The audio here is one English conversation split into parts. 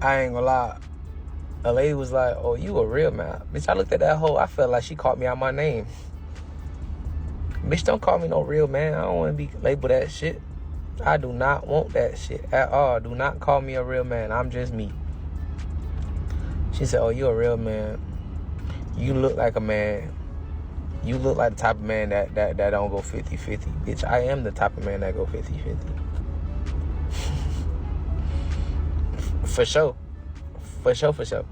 I ain't gonna lie. A lady was like, "Oh, you a real man." Bitch, I looked at that hoe. I felt like she called me out my name. Bitch, don't call me no real man. I don't want to be labeled that shit. I do not want that shit at all. Do not call me a real man. I'm just me. She said, "Oh, you a real man. You look like a man. You look like the type of man that don't go 50-50. Bitch, I am the type of man that go 50-50. For sure. For sure.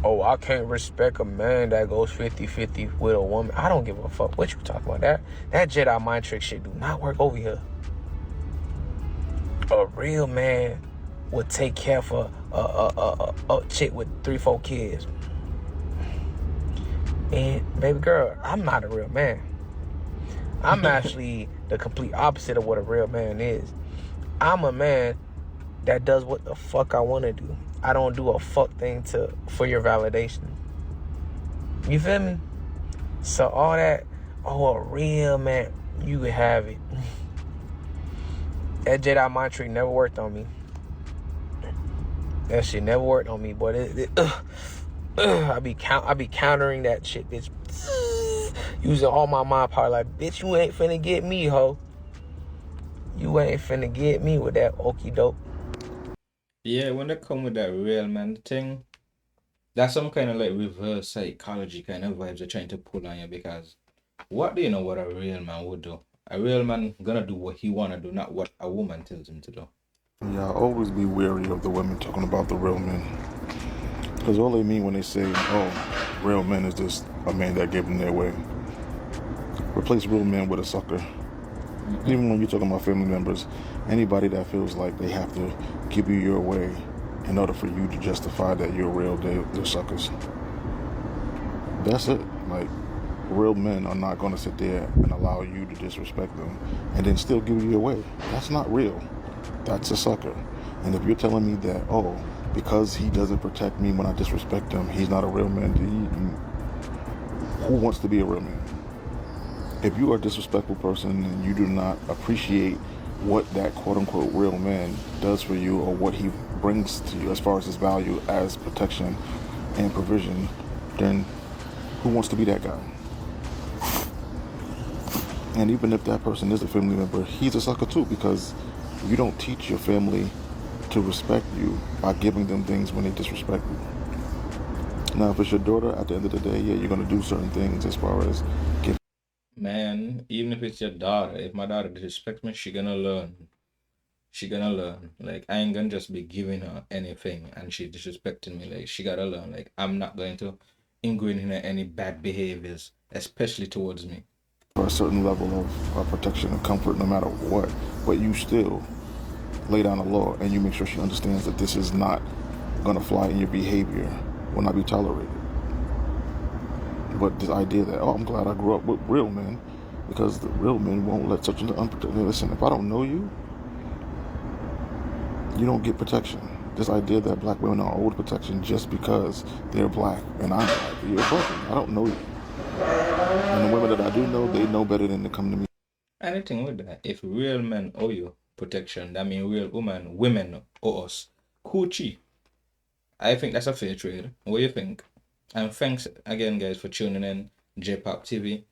Oh, I can't respect a man that goes 50-50 with a woman. I don't give a fuck what you talking about. That Jedi mind trick shit do not work over here. A real man would take care of a chick with 3-4 kids. And baby girl, I'm not a real man. I'm actually the complete opposite of what a real man is. I'm a man that does what the fuck I want to do. I don't do a fuck thing for your validation. You feel me? So all that, a real man, you would have it. That Jedi mind trick never worked on me. That shit never worked on me, boy. I be countering that shit, bitch. Using all my mind power, like, bitch, you ain't finna get me, ho. You ain't finna get me with that okie doke. Yeah, when they come with that real man thing, that's some kind of like reverse psychology kind of vibes they're trying to pull on you, because what do you know what a real man would do? A real man gonna do what he wanna do, not what a woman tells him to do. Yeah, I always be wary of the women talking about the real men. Because all they mean when they say, oh, real men is just a man that gave them their way. Replace real men with a sucker. Even when you're talking about family members, anybody that feels like they have to give you your way in order for you to justify that you're real, they're suckers. That's it. Like, real men are not going to sit there and allow you to disrespect them and then still give you your way. That's not real. That's a sucker. And if you're telling me that, oh, because he doesn't protect me when I disrespect him, he's not a real man, who wants to be a real man? If you are a disrespectful person and you do not appreciate what that quote-unquote real man does for you or what he brings to you as far as his value as protection and provision, then who wants to be that guy? And even if that person is a family member, he's a sucker too, because you don't teach your family to respect you by giving them things when they disrespect you. Now, if it's your daughter, at the end of the day, yeah, you're going to do certain things as far as giving. Man, even if it's your daughter, if my daughter disrespects me, she gonna learn. She gonna learn. Like, I ain't gonna just be giving her anything and she disrespecting me. Like, she gotta learn. Like, I'm not going to ingrain in her any bad behaviors, especially towards me. For a certain level of protection and comfort no matter what, but you still lay down a law and you make sure she understands that this is not going to fly in your behavior, will not be tolerated. But this idea that, oh, I'm glad I grew up with real men, because the real men won't let such an unprotected. Listen, if I don't know you, you don't get protection. This idea that black women are owed protection just because they're black and I'm black, you're broken. I don't know you. And the women that I do know, they know better than to come to me. Anything with that. If real men owe you protection, that means real women owe us coochie. I think that's a fair trade. What do you think? And thanks again, guys, for tuning in J-Pop TV.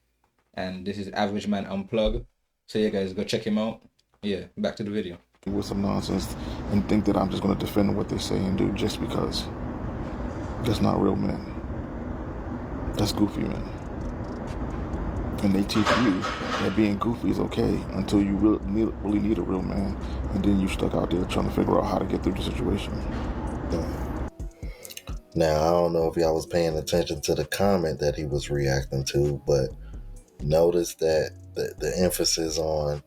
And this is Average Man Unplug. So yeah, guys, go check him out. Yeah, back to the video. With some nonsense and think that I'm just going to defend what they say and do just because. That's not real men. That's goofy men. And they teach you that being goofy is okay until you really need a real man, and then you stuck out there trying to figure out how to get through the situation. Now, I don't know if y'all was paying attention to the comment that he was reacting to, but notice that the emphasis on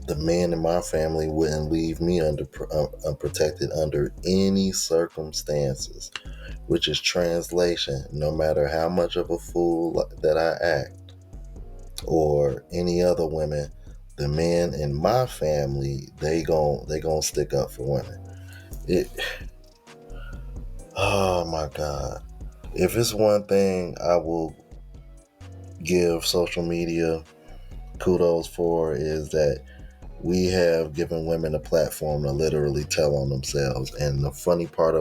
the men in my family wouldn't leave me unprotected under any circumstances, which is translation. No matter how much of a fool that I act or any other women, the men in my family, they gon' stick up for women. Oh my God. If it's one thing I will give social media kudos for, is that we have given women a platform to literally tell on themselves. And the funny part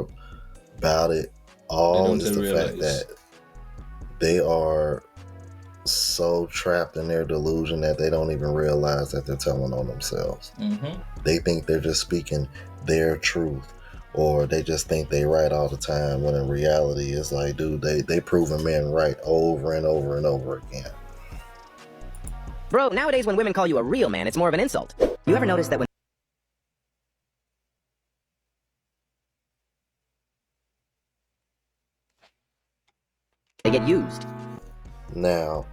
about it They all don't is the fact realize. that they are so trapped in their delusion that they don't even realize that they're telling on themselves. Mm-hmm. They think they're just speaking their truth, or they just think they right all the time, when in reality it's like, dude, they proving men right over and over and over again. Bro, nowadays when women call you a real man, it's more of an insult. You ever notice that when they get used? Now,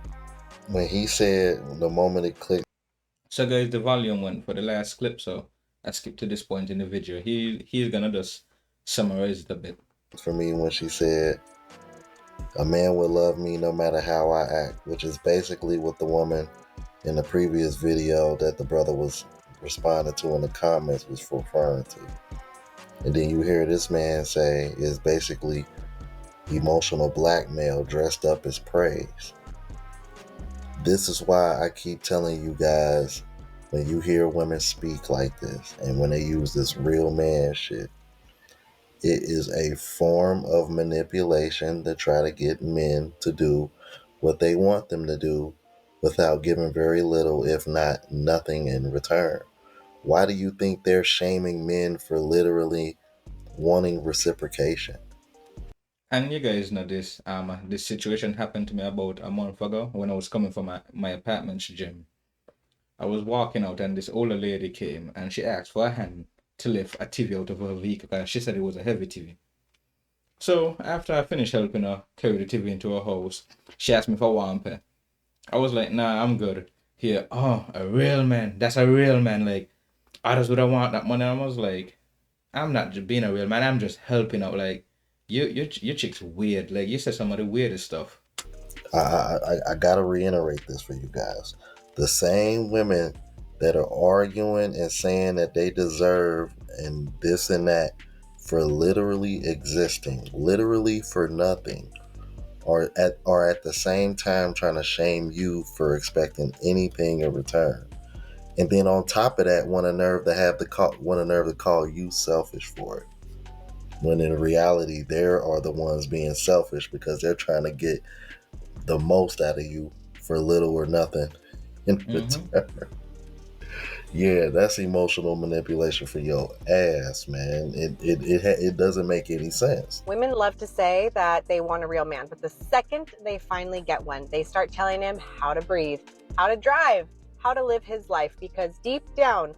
when he said, the moment it clicked So guys, the volume went for the last clip, so I skipped to this point in the video. He's gonna just summarize it a bit. for me, when she said, a man will love me no matter how I act, which is basically what the woman in the previous video that the brother was responding to in the comments was referring to. And then you hear this man say is basically emotional blackmail dressed up as praise. This is why I keep telling you guys, when you hear women speak like this and when they use this real man shit, it is a form of manipulation to try to get men to do what they want them to do without giving very little, if not nothing, in return. Why do you think they're shaming men for literally wanting reciprocation? And you guys know this. This situation happened to me about a month ago when I was coming from my apartment's gym. I was walking out and this older lady came and she asked for a hand to lift a TV out of her vehicle because she said it was a heavy TV. So after I finished helping her carry the TV into her house, she asked me for one pay. I was like, nah, I'm good. Here, oh, a real man. That's a real man. Like, others would have want that money. I was like, I'm not just being a real man. I'm just helping out. Like, your chick's weird. Like, you said some of the weirdest stuff. I gotta reiterate this for you guys. The same women that are arguing and saying that they deserve and this and that for literally existing, literally for nothing, are at the same time trying to shame you for expecting anything in return. And then on top of that, want a nerve to call you selfish for it. When in reality, they are the ones being selfish because they're trying to get the most out of you for little or nothing in return. Yeah, that's emotional manipulation for your ass, man. It doesn't make any sense. Women love to say that they want a real man, but the second they finally get one, they start telling him how to breathe, how to drive, how to live his life, because deep down,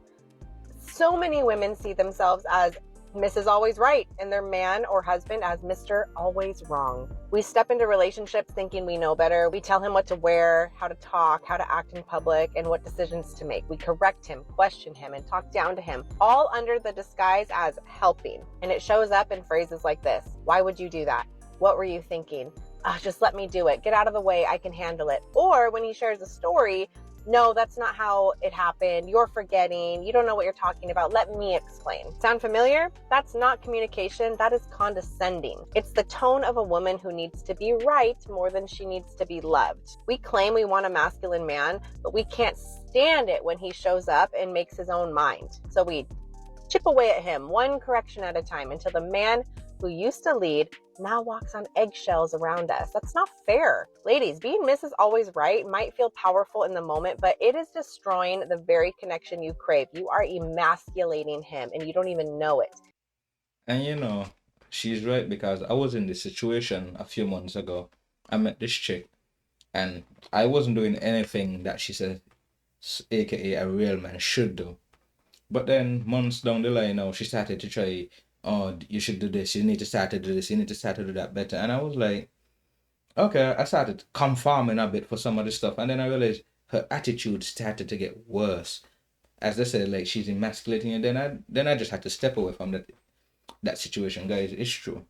so many women see themselves as Mrs. Always Right and their man or husband as Mr. Always Wrong. We step into relationships thinking we know better. We tell him what to wear, how to talk, how to act in public, and what decisions to make. We correct him, question him, and talk down to him, all under the disguise as helping. And it shows up in phrases like this: why would you do that? What were you thinking? Oh, just let me do it. Get out of the way. I can handle it. Or when he shares a story, no, that's not how it happened. You're forgetting. You don't know what you're talking about. Let me explain. Sound familiar? That's not communication. That is condescending. It's the tone of a woman who needs to be right more than she needs to be loved. We claim we want a masculine man, but we can't stand it when he shows up and makes his own mind. So we chip away at him one correction at a time until the man who used to lead now walks on eggshells around us. That's not fair. Ladies, being Mrs. Always Right might feel powerful in the moment, but it is destroying the very connection you crave. You are emasculating him and you don't even know it. And you know, she's right because I was in this situation a few months ago. I met this chick and I wasn't doing anything that she said, aka a real man, should do. But then months down the line now, she started to try, oh, you should do this, you need to start to do this, you need to start to do that better. And I was like, okay, I started conforming a bit for some of the stuff. And then I realized her attitude started to get worse. As they said, like she's emasculating, and then I just had to step away from that situation, guys. It's true.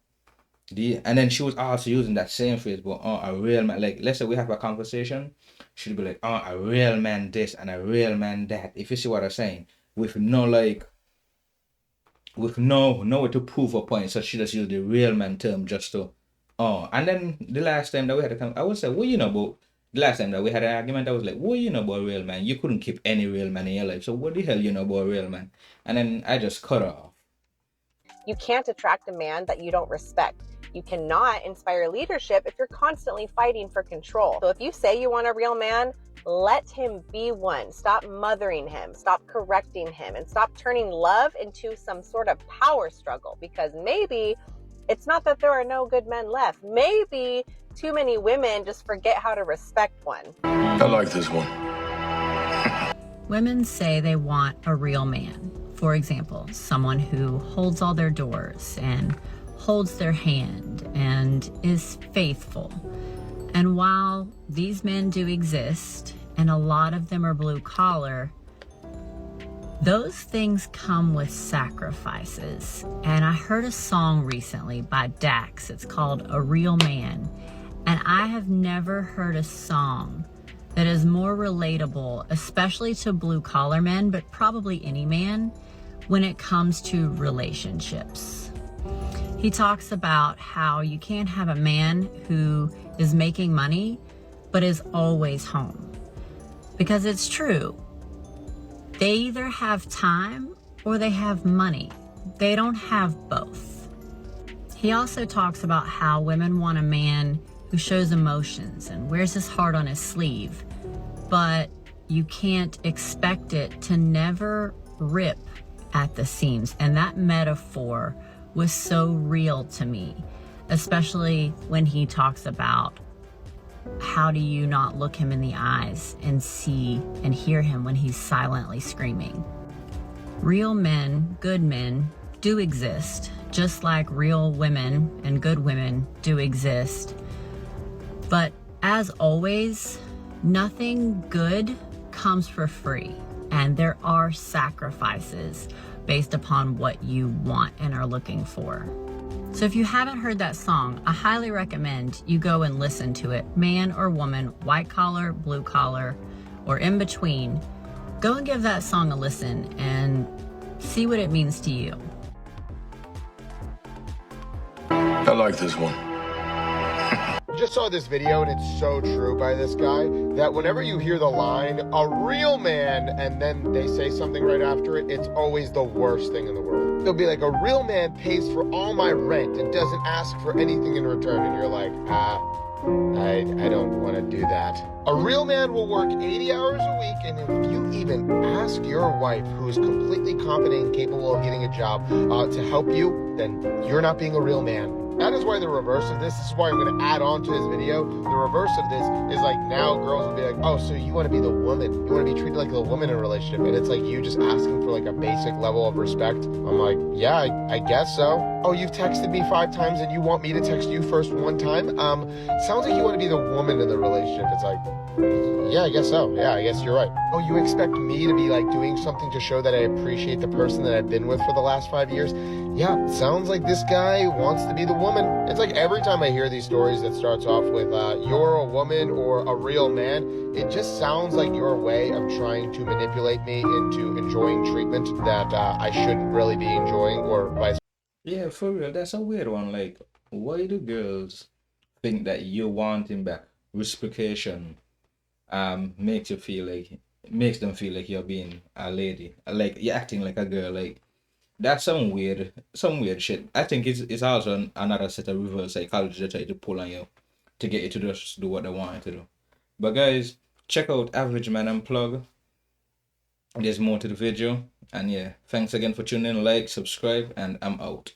And then she was also using that same phrase, but oh, a real man. Like, let's say we have a conversation, she'd be like, oh, a real man this and a real man that. If you see what I'm saying, with no way to prove a point, so she just used the real man term just to, oh. And then the last time that we had a conversation, I would say, well, you know, but the last time that we had an argument, I was like, what you know about real man? You couldn't keep any real man in your life. So what the hell you know about real man? And then I just cut her off. You can't attract a man that you don't respect. You cannot inspire leadership if you're constantly fighting for control. So if you say you want a real man, let him be one. Stop mothering him, stop correcting him, and stop turning love into some sort of power struggle, because maybe it's not that there are no good men left. Maybe too many women just forget how to respect one. I like this one. Women say they want a real man. For example, someone who holds all their doors and holds their hand and is faithful. And while these men do exist, and a lot of them are blue collar, those things come with sacrifices. And I heard a song recently by Dax. It's called A Real Man. And I have never heard a song that is more relatable, especially to blue collar men, but probably any man, when it comes to relationships. He talks about how you can't have a man who is making money, but is always home. Because it's true. They either have time or they have money. They don't have both. He also talks about how women want a man who shows emotions and wears his heart on his sleeve, but you can't expect it to never rip at the seams. And that metaphor was so real to me, especially when he talks about how do you not look him in the eyes and see and hear him when he's silently screaming. Real men, good men, do exist, just like real women and good women do exist. But as always, nothing good comes for free, and there are sacrifices based upon what you want and are looking for. So if you haven't heard that song, I highly recommend you go and listen to it. Man or woman, white collar, blue collar, or in between, go and give that song a listen and see what it means to you. I like this one. Just saw this video and it's so true by this guy that whenever you hear the line, a real man, and then they say something right after it, it's always the worst thing in the world. They'll be like, a real man pays for all my rent and doesn't ask for anything in return. And you're like, I don't want to do that. A real man will work 80 hours a week, and if you even ask your wife, who is completely competent and capable of getting a job, to help you, then you're not being a real man. That is why the reverse of this is why I'm going to add on to this video. The reverse of this is like, now girls will be like, oh, so you want to be the woman. You want to be treated like a woman in a relationship. And it's like you just asking for like a basic level of respect. I'm like, yeah, I guess so. Oh, you've texted me 5 times and you want me to text you first 1 time? Sounds like you want to be the woman in the relationship. It's like, yeah, I guess so. Yeah, I guess you're right. Oh, you expect me to be like doing something to show that I appreciate the person that I've been with for the last 5 years? Yeah, sounds like this guy wants to be the woman. It's like every time I hear these stories that starts off with you're a woman or a real man, it just sounds like your way of trying to manipulate me into enjoying treatment that I shouldn't really be enjoying, or vice versa. Yeah, for real, that's a weird one. Like, why do girls think that you want him back? Reciprocation makes them feel like you're being a lady, like you're acting like a girl. Like, that's some weird shit. I think it's also another set of reverse psychology that try to pull on you to get you to just do what they want you to do. But guys, check out Average Man Unplug. There's more to the video. And yeah, thanks again for tuning in. Like, subscribe, and I'm out.